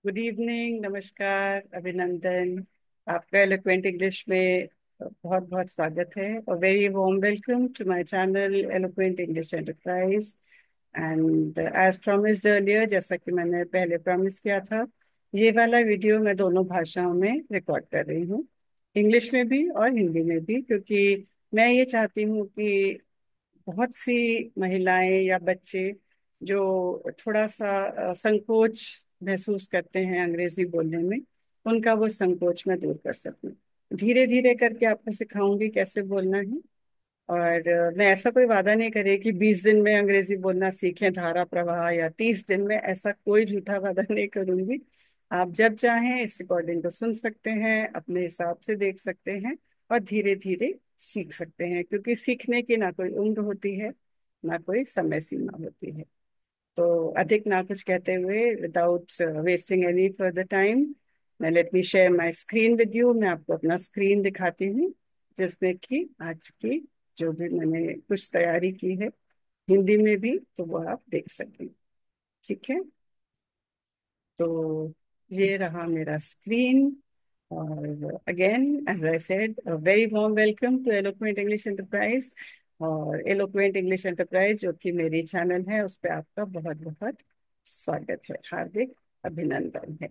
Good evening, नमस्कार, अभिनंदन। आपका एलोक्वेंट इंग्लिश में बहुत बहुत स्वागत है और very warm welcome to my channel eloquent English enterprise. And as promised earlier, जैसा कि मैंने पहले प्रॉमिस किया था, ये वाला वीडियो मैं दोनों भाषाओं में रिकॉर्ड कर रही हूँ, इंग्लिश में भी और हिंदी में भी, क्योंकि मैं ये चाहती हूँ कि बहुत सी महिलाएं या बच्चे जो थोड़ा सा संकोच महसूस करते हैं अंग्रेजी बोलने में, उनका वो संकोच मैं दूर कर सकूं। धीरे धीरे करके आपको सिखाऊंगी कैसे बोलना है। और मैं ऐसा कोई वादा नहीं करे कि 20 दिन में अंग्रेजी बोलना सीखें धारा प्रवाह, या 30 दिन में, ऐसा कोई झूठा वादा नहीं करूंगी। आप जब चाहें इस रिकॉर्डिंग को सुन सकते हैं, अपने हिसाब से देख सकते हैं और धीरे धीरे सीख सकते हैं, क्योंकि सीखने की ना कोई उम्र होती है, ना कोई समय सीमा होती है। तो अधिक ना कुछ कहते हुए, without wasting any further time, let me share my screen with you. मैं आपको अपना स्क्रीन दिखाती हूँ, जिसमें कि आज की जो भी मैंने कुछ तैयारी की है हिंदी में भी, तो वो आप देख सकें। ठीक है, तो ये रहा मेरा स्क्रीन। और again, as I said, very warm welcome to eloquent English enterprise. और एलोक्वेंट इंग्लिश एंटरप्राइज जो कि मेरी चैनल है, उस पर आपका बहुत बहुत स्वागत है, हार्दिक अभिनंदन है।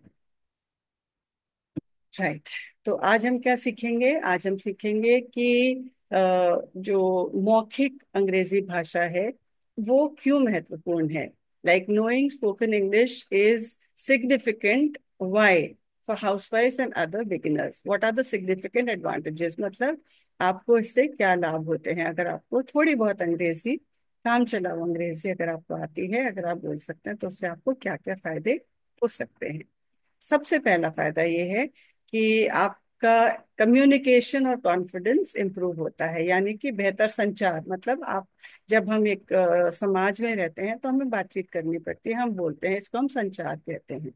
राइट। तो आज हम क्या सीखेंगे? आज हम सीखेंगे कि जो मौखिक अंग्रेजी भाषा है वो क्यों महत्वपूर्ण है। Like knowing spoken English is significant. Why? For हाउसवाइफ्स and other beginners, what are the significant advantages, मतलब आपको इससे क्या लाभ होते हैं अगर आपको थोड़ी बहुत अंग्रेजी, काम चलाओ अंग्रेजी अगर आपको आती है, अगर आप बोल सकते हैं, तो उससे आपको क्या क्या फायदे हो सकते हैं। सबसे पहला फायदा ये है कि आपका कम्युनिकेशन और कॉन्फिडेंस इंप्रूव होता है, यानी कि बेहतर संचार। मतलब आप, जब हम एक समाज में रहते हैं तो हमें बातचीत करनी पड़ती है, हम बोलते हैं, इसको हम संचार कहते हैं।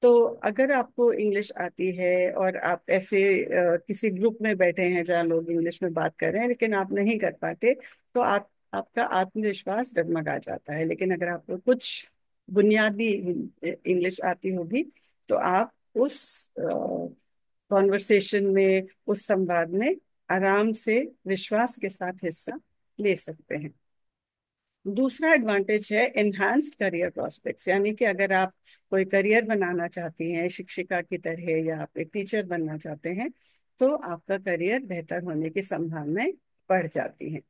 तो अगर आपको इंग्लिश आती है और आप ऐसे किसी ग्रुप में बैठे हैं जहाँ लोग इंग्लिश में बात कर रहे हैं लेकिन आप नहीं कर पाते, तो आप, आपका आत्मविश्वास डगमगा जाता है। लेकिन अगर आपको कुछ बुनियादी इंग्लिश आती होगी, तो आप उस कॉन्वर्सेशन में, उस संवाद में आराम से, विश्वास के साथ हिस्सा ले सकते हैं। दूसरा एडवांटेज है एनहांस्ड करियर प्रोस्पेक्ट्स, यानी कि अगर आप कोई करियर बनाना चाहती हैं शिक्षिका की तरह, या आप एक टीचर बनना चाहते हैं, तो आपका करियर बेहतर होने की संभावनाएं बढ़ जाती हैं।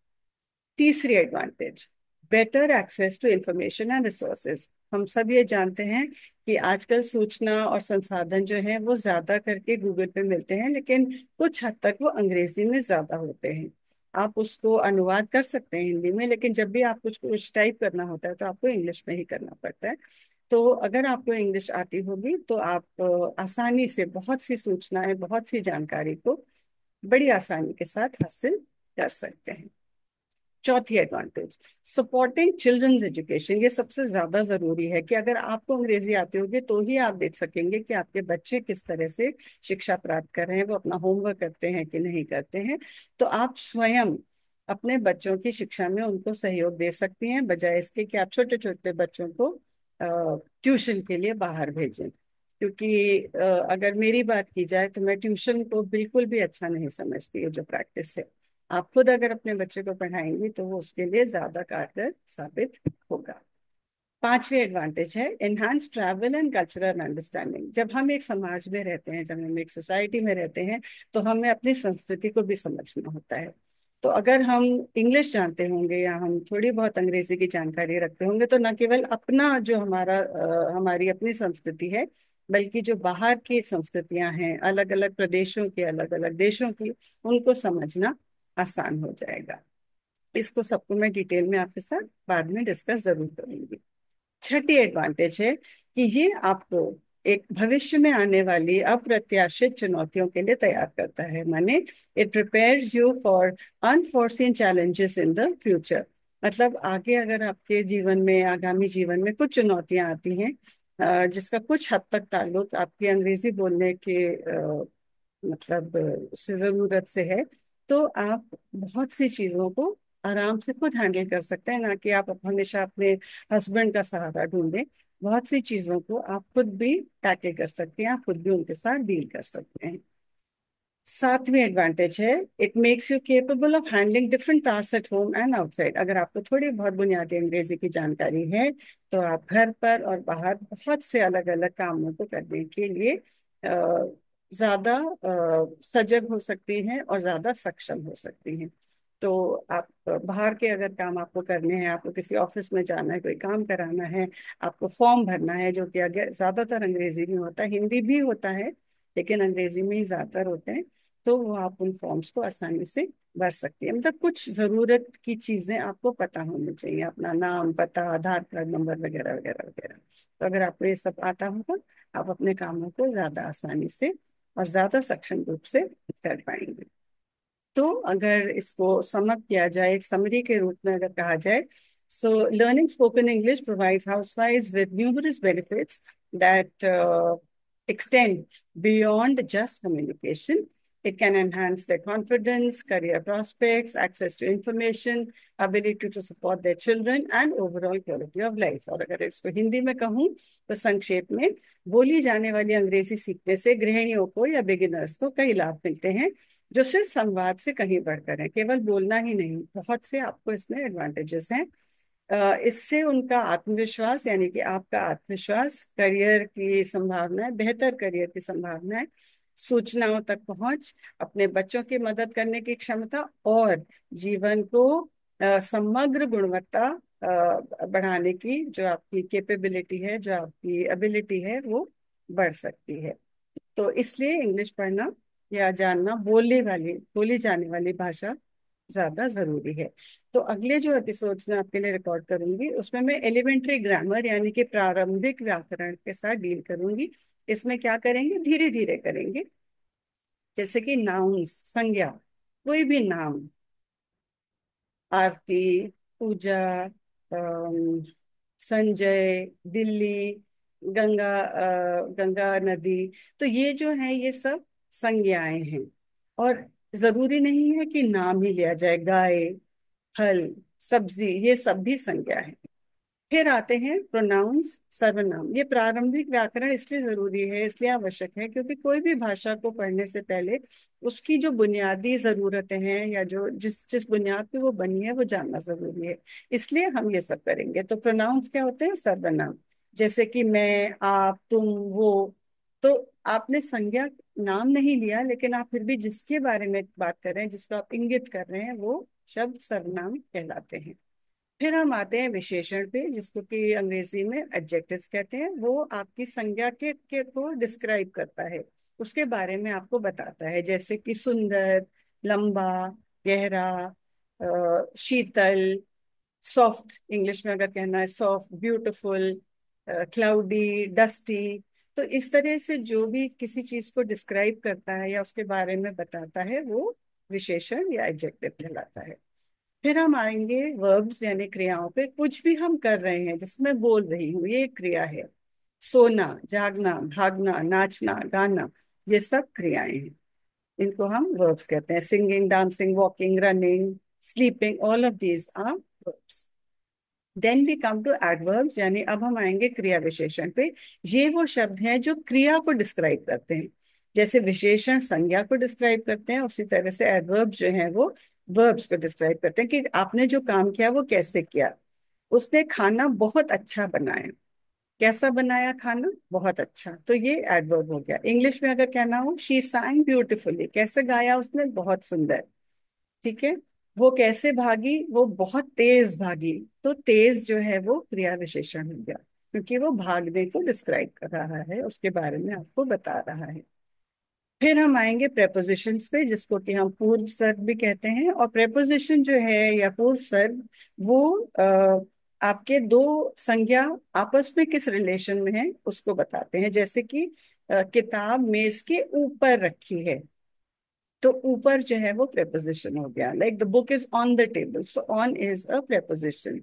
तीसरी advantage, better access to information and resources. हम सब ये जानते हैं कि आजकल सूचना और संसाधन जो है वो ज्यादा करके गूगल पे मिलते हैं, लेकिन कुछ हद तक वो अंग्रेजी में ज्यादा होते हैं। आप उसको अनुवाद कर सकते हैं हिंदी में, लेकिन जब भी आपको कुछ टाइप करना होता है तो आपको इंग्लिश में ही करना पड़ता है। तो अगर आपको इंग्लिश आती होगी तो आप आसानी से बहुत सी सूचनाएं, बहुत सी जानकारी को बड़ी आसानी के साथ हासिल कर सकते हैं। चौथी एडवांटेज, सपोर्टिंग चिल्ड्रंस एजुकेशन। ये सबसे ज्यादा जरूरी है कि अगर आपको अंग्रेजी आती होगी तो ही आप देख सकेंगे कि आपके बच्चे किस तरह से शिक्षा प्राप्त कर रहे हैं, वो अपना होमवर्क करते हैं कि नहीं करते हैं। तो आप स्वयं अपने बच्चों की शिक्षा में उनको सहयोग दे सकती हैं, बजाय इसके कि आप छोटे छोटे बच्चों को ट्यूशन के लिए बाहर भेजें। क्योंकि अगर मेरी बात की जाए तो मैं ट्यूशन को बिल्कुल भी अच्छा नहीं समझती है, जो प्रैक्टिस है। आप खुद अगर अपने बच्चे को पढ़ाएंगी तो वो उसके लिए ज्यादा कारगर साबित होगा। पांचवी एडवांटेज है enhance travel and cultural understanding. जब हम एक समाज में रहते हैं, जब हम एक सोसाइटी में रहते हैं, तो हमें अपनी संस्कृति को भी समझना होता है। तो अगर हम इंग्लिश जानते होंगे या हम थोड़ी बहुत अंग्रेजी की जानकारी रखते होंगे, तो न केवल अपना जो हमारी अपनी संस्कृति है, बल्कि जो बाहर की संस्कृतियां हैं, अलग अलग प्रदेशों की, अलग अलग देशों की, उनको समझना आसान हो जाएगा। इसको सबको मैं डिटेल में आपके साथ बाद में डिस्कस जरूर करूंगी। छठी एडवांटेज है कि ये आपको एक भविष्य में आने वाली अप्रत्याशित चुनौतियों के लिए तैयार करता है। माने it prepares you for unforeseen challenges in the future. मतलब आगे अगर आपके जीवन में, आगामी जीवन में कुछ चुनौतियां आती हैं, जिसका कुछ हद तक ताल्लुक आपकी अंग्रेजी बोलने के मतलब उससे जरूरत से है, तो आप बहुत सी चीजों को आराम से खुद हैंडल कर सकते हैं, ना कि आप हमेशा अपने हस्बैंड का सहारा ढूंढें। बहुत सी चीजों को आप खुद भी टैकल कर सकते हैं, आप खुद भी उनके साथ डील कर सकते हैं। सातवीं एडवांटेज है, it makes you capable of handling different task at home and outside. अगर आपको थोड़ी बहुत बुनियादी अंग्रेजी की जानकारी है तो आप घर पर और बाहर बहुत से अलग अलग कामों को करने के लिए ज्यादा सजग हो सकती हैं और ज्यादा सक्षम हो सकती हैं। तो आप बाहर के अगर काम आपको करने हैं, आपको किसी ऑफिस में जाना है, कोई काम कराना है, आपको फॉर्म भरना है, जो कि अगर ज्यादातर अंग्रेजी में होता है, हिंदी भी होता है लेकिन अंग्रेजी में ही ज्यादातर होते हैं, तो वो आप उन फॉर्म्स को आसानी से भर सकती है। मतलब कुछ जरूरत की चीजें आपको पता होनी चाहिए, अपना नाम, पता, आधार कार्ड नंबर वगैरह वगैरह वगैरह। तो अगर आपको ये सब आता होगा, आप अपने कामों को ज्यादा आसानी से और ज्यादा सक्षम रूप से कर पाएंगे। तो अगर इसको सम अप किया जाए, एक समरी के रूप में अगर कहा जाए, so learning spoken English provides हाउसवाइफ्स with numerous benefits that extend beyond just communication. It can enhance their confidence, career prospects, access to information, ability to support their children, and overall quality of life. और अगर इसको हिंदी में कहूँ तो संक्षेप में, बोली जाने वाली अंग्रेजी सीखने से गृहिणियों को या बिगिनर्स को कई लाभ मिलते हैं, जो सिर्फ संवाद से कहीं बढ़कर है। केवल बोलना ही नहीं, बहुत से आपको इसमें एडवांटेजेस हैं। इससे उनका आत्मविश्वास, यानी कि आपका आत्मविश्वास, करियर की संभावनाएं, बेहतर करियर की संभावनाएं, सूचनाओं तक पहुंच, अपने बच्चों की मदद करने की क्षमता और जीवन को समग्र गुणवत्ता बढ़ाने की जो आपकी कैपेबिलिटी है, जो आपकी एबिलिटी है, वो बढ़ सकती है। तो इसलिए इंग्लिश पढ़ना या जानना, बोली जाने वाली भाषा ज्यादा जरूरी है। तो अगले जो एपिसोड्स में आपके लिए रिकॉर्ड करूंगी उसमें मैं एलिमेंट्री ग्रामर यानी कि प्रारंभिक व्याकरण के साथ डील करूंगी। इसमें क्या करेंगे, धीरे धीरे करेंगे। जैसे कि नाउन्स, संज्ञा, कोई भी नाम, आरती, पूजा, संजय, दिल्ली, गंगा नदी, तो ये जो है ये सब संज्ञाएं हैं। और जरूरी नहीं है कि नाम ही लिया जाए, गाय, फल, सब्जी, ये सब भी संज्ञा है। फिर आते हैं प्रोनाउंस, सर्वनाम। ये प्रारंभिक व्याकरण इसलिए जरूरी है, इसलिए आवश्यक है, क्योंकि कोई भी भाषा को पढ़ने से पहले उसकी जो बुनियादी जरूरतें हैं या जो जिस जिस बुनियाद पे वो बनी है वो जानना जरूरी है। इसलिए हम ये सब करेंगे। तो प्रोनाउंस क्या होते हैं, सर्वनाम। जैसे कि मैं, आप, तुम, वो। तो आपने संज्ञा, नाम नहीं लिया, लेकिन आप फिर भी जिसके बारे में बात कर रहे हैं, जिसको आप इंगित कर रहे हैं, वो शब्द सर्वनाम कहलाते हैं। फिर हम आते हैं विशेषण पे, जिसको कि अंग्रेजी में एडजेक्टिव्स कहते हैं। वो आपकी संज्ञा के को डिस्क्राइब करता है, उसके बारे में आपको बताता है। जैसे कि सुंदर, लंबा, गहरा, शीतल, सॉफ्ट, इंग्लिश में अगर कहना है सॉफ्ट, ब्यूटीफुल, क्लाउडी, डस्टी। तो इस तरह से जो भी किसी चीज को डिस्क्राइब करता है या उसके बारे में बताता है, वो विशेषण या एडजेक्टिव कहलाता है। फिर हम आएंगे वर्ब्स यानी क्रियाओं पे। कुछ भी हम कर रहे हैं, जिसमें बोल रही हूँ, ये एक क्रिया है। सोना, जागना, भागना, नाचना, गाना, ये सब क्रियाएं हैं। इनको हम वर्ब्स कहते हैं। Singing, dancing, walking, running, sleeping, all of these are verbs. Then we come to adverbs, यानी अब हम आएंगे क्रिया विशेषण पे। ये वो शब्द हैं जो क्रिया को डिस्क्राइब करते हैं। जैसे विशेषण संज्ञा को डिस्क्राइब करते हैं, उसी तरह से एडवर्ब जो है वो वर्ब्स को डिस्क्राइब करते हैं कि आपने जो काम किया वो कैसे किया। उसने खाना बहुत अच्छा बनाया। कैसा बनाया खाना, बहुत अच्छा, तो ये एडवर्ब हो गया। इंग्लिश में अगर कहना हो, शी sang ब्यूटिफुली, कैसे गाया उसने, बहुत सुंदर। ठीक है। वो कैसे भागी, वो बहुत तेज भागी। तो तेज जो है वो क्रिया विशेषण हो गया, क्योंकि वो भागने को डिस्क्राइब कर रहा है, उसके बारे में आपको बता रहा है। फिर हम आएंगे प्रेपोजिशंस पे, जिसको कि हम पूर्व सर्ग भी कहते हैं। और प्रेपोजिशन जो है या पूर्व सर्ग, वो आपके दो संज्ञा आपस में किस रिलेशन में है उसको बताते हैं। जैसे कि किताब मेज के ऊपर रखी है, तो ऊपर जो है वो प्रेपोजिशन हो गया। Like the book is on the table, so on is a preposition.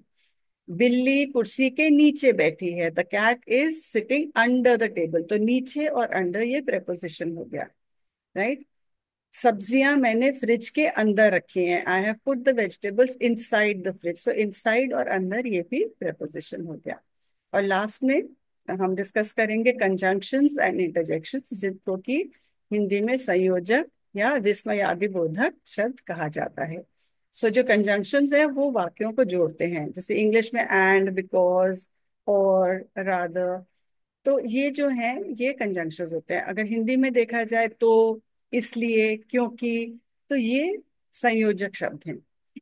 बिल्ली कुर्सी के नीचे बैठी है, the cat is sitting under the table, तो नीचे और अंडर ये प्रेपोजिशन हो गया। राइट। सब्जियां मैंने फ्रिज के अंदर रखी हैं, I have put the vegetables inside the fridge, so inside और अंदर ये भी प्रेपोजिशन हो गया। और लास्ट में हम डिस्कस करेंगे कंजंक्शंस एंड इंटरजेक्शंस, जिनको कि हिंदी में संयोजक या विस्मयादि बोधक शब्द कहा जाता है। सो जो कंजंक्शंस है वो वाक्यों को जोड़ते हैं, जैसे इंग्लिश में एंड, बिकॉज, और, रादर। तो ये जो है ये कंजंक्शंस होते हैं। अगर हिंदी में देखा जाए तो इसलिए, क्योंकि, तो ये संयोजक शब्द हैं।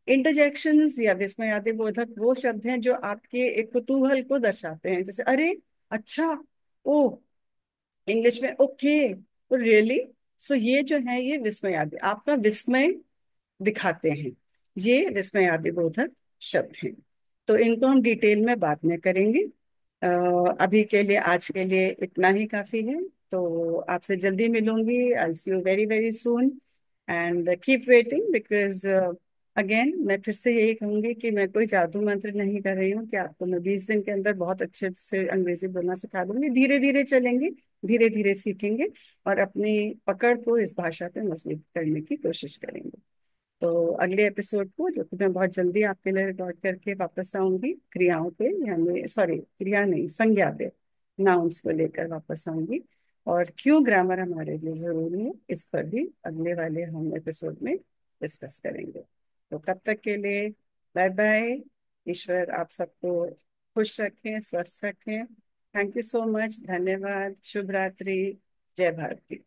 इंटरजेक्शंस या विस्मयादिबोधक वो शब्द हैं जो आपके एक कुतूहल को दर्शाते हैं, जैसे अरे, अच्छा, ओ, इंग्लिश में ओके, रियली। सो ये जो है ये विस्मयादि, आपका विस्मय दिखाते हैं, ये विस्मयादिबोधक शब्द हैं। तो इनको हम डिटेल में बाद में करेंगे। अभी के लिए, आज के लिए इतना ही काफी है। तो आपसे जल्दी मिलूंगी। I see you very very soon, and keep waiting, because again मैं फिर से यही कहूंगी कि मैं कोई जादू मंत्र नहीं कर रही हूँ कि आपको मैं 20 दिन के अंदर बहुत अच्छे से अंग्रेजी बोलना सिखा दूंगी। धीरे धीरे चलेंगे, धीरे धीरे सीखेंगे, और अपनी पकड़ को इस भाषा पे मजबूत करने की कोशिश करेंगे। तो अगले एपिसोड को, जो कि मैं बहुत जल्दी आपके लिए रिकॉर्ड करके वापस आऊंगी, क्रियाओं पे, यानी सॉरी, क्रिया नहीं, संज्ञा पे, नाउन्स को लेकर वापस आऊंगी। और क्यों ग्रामर हमारे लिए जरूरी है, इस पर भी अगले वाले हम एपिसोड में डिस्कस करेंगे। तो तब तक के लिए बाय बाय। ईश्वर आप सबको खुश रखें, स्वस्थ रखें। थैंक यू सो मच, धन्यवाद, शुभ रात्रि, जय भारती।